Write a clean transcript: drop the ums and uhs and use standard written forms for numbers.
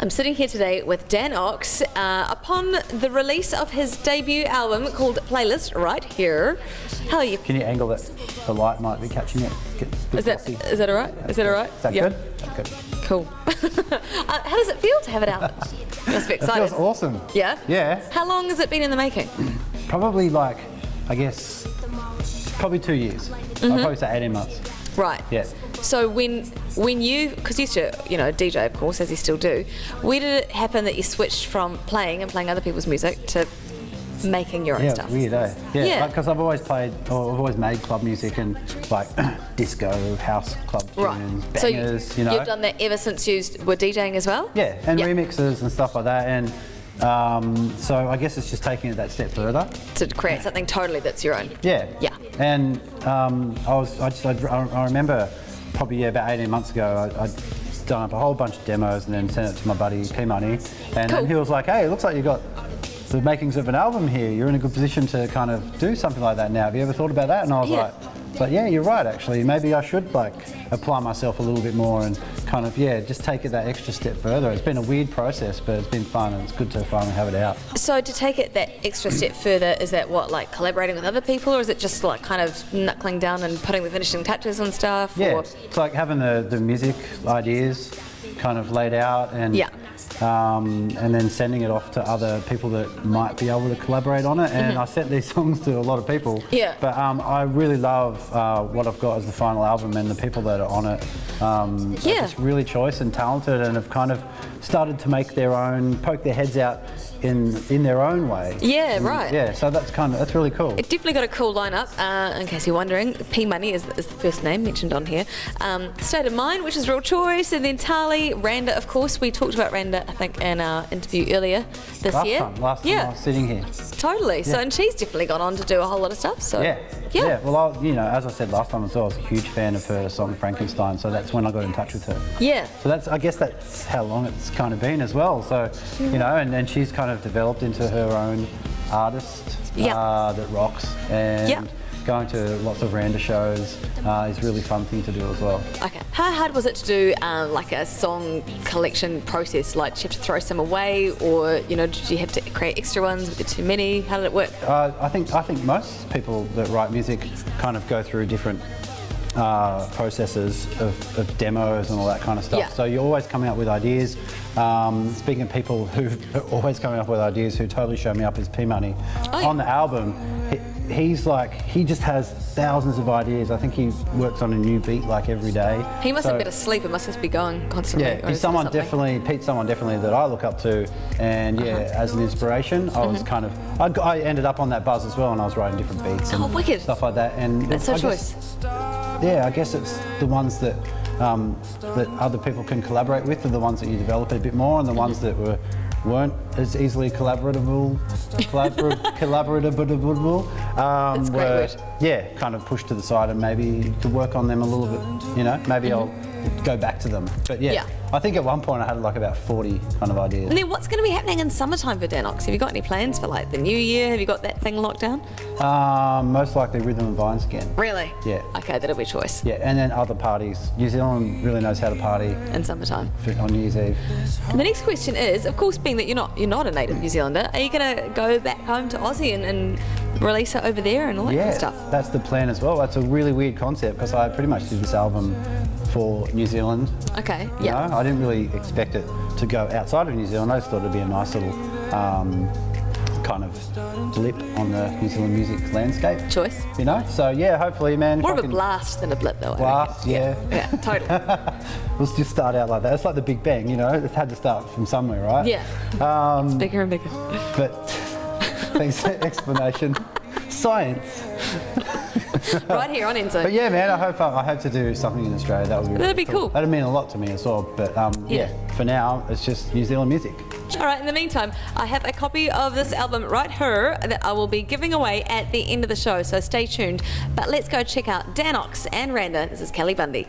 I'm sitting here today with Dan Aux upon the release of his debut album called Playlist, right here. How are you? Can you angle it? The light might be catching it. Is that all right? Is that all right? Is that good? That's good. Cool. How does it feel to have it out? You must be excited. It feels awesome. Yeah? Yeah. How long has it been in the making? Probably like, I guess, probably 2 years. I'd probably say 18 months. Right. Yeah. So when you, because you used to, DJ of course, as you still do, where did it happen that you switched from playing other people's music to making your own stuff? Yeah, it's weird, eh? Yeah, because I've always played, or I've always made club music and like disco, house club tunes, bangers, so you've done that ever since you were DJing as well? Yeah, and remixes and stuff like that, and so I guess it's just taking it that step further. To create something totally that's your own? Yeah. Yeah. And I remember probably about 18 months ago, I'd done up a whole bunch of demos and then sent it to my buddy P Money, and then he was like, "Hey, it looks like you got the makings of an album here. You're in a good position to kind of do something like that now. Have you ever thought about that?" And I was like, yeah, you're right, actually. Maybe I should like apply myself a little bit more and kind of, just take it that extra step further. It's been a weird process, but it's been fun and it's good to finally have it out. So to take it that extra step further, is that what, like collaborating with other people, or is it just like kind of knuckling down and putting the finishing touches on stuff? Yeah, or? it's like having the music ideas kind of laid out and then sending it off to other people that might be able to collaborate on it. And I sent these songs to a lot of people. Yeah. But I really love what I've got as the final album, and the people that are on it are just really choice and talented, and have kind of started to make their own, poke their heads out in their own way. Yeah, right. Yeah, so that's really cool. It definitely got a cool lineup, in case you're wondering. P Money is the first name mentioned on here. State of Mind, which is Real Choice, and then Tali, Randa, of course. We talked about Randa, I think, in our interview earlier this year. Last time I was sitting here. Totally. Yeah. So, and she's definitely gone on to do a whole lot of stuff. So yeah. Well, as I said last time as well, I was a huge fan of her song Frankenstein. So that's when I got in touch with her. Yeah. So I guess that's how long it's kind of been as well. So and then she's kind of developed into her own artist that rocks, and going to lots of Randa shows is a really fun thing to do as well. Okay. How hard was it to do like a song collection process? Like, did you have to throw some away, or did you have to create extra ones? Were there too many? How did it work? I think most people that write music kind of go through different processes of demos and all that kind of stuff. So you're always coming up with ideas. Speaking of people who are always coming up with ideas, who totally show me up is P Money. On the album, he just has thousands of ideas. I think he works on a new beat like every day. He must have been asleep. It must just be going constantly. Yeah, Pete's someone definitely that I look up to, and as an inspiration, I was kind of, I ended up on that buzz as well, and I was writing different beats and wicked. Stuff like that. And that's so choice. I guess it's the ones that that other people can collaborate with are the ones that you develop a bit more, and the ones that weren't as easily collaboratable, That's a great word. Kind of pushed to the side, and maybe you could work on them a little bit, maybe I'll go back to them. But I think at one point I had like about 40 kind of ideas. And then what's going to be happening in summertime for Dan Aux? Have you got any plans for like the new year? Have you got that thing locked down? Most likely Rhythm and Vines again. Really? Yeah. Okay, that'll be choice. Yeah, and then other parties. New Zealand really knows how to party. In summertime. On New Year's Eve. And the next question is, of course, being that you're not a native New Zealander, are you going to go back home to Aussie and release it over there and all that kind of stuff? That's the plan as well. That's a really weird concept, because I pretty much did this album for New Zealand. Okay, I didn't really expect it to go outside of New Zealand. I just thought it'd be a nice little kind of blip on the New Zealand music landscape. Choice. So hopefully, man. More of a blast than a blip, though. Blast, yeah, totally. Let's just start out like that. It's like the Big Bang, it had to start from somewhere, right? Yeah. It's bigger and bigger. But thanks for the explanation. Science. Right here on NZOWN. But yeah, man, I hope to do something in Australia. That'd be cool. That'd mean a lot to me as well. But for now, it's just New Zealand music. All right, in the meantime, I have a copy of this album right here that I will be giving away at the end of the show, so stay tuned. But let's go check out Dan Aux and Randa. This is Kelly Bundy.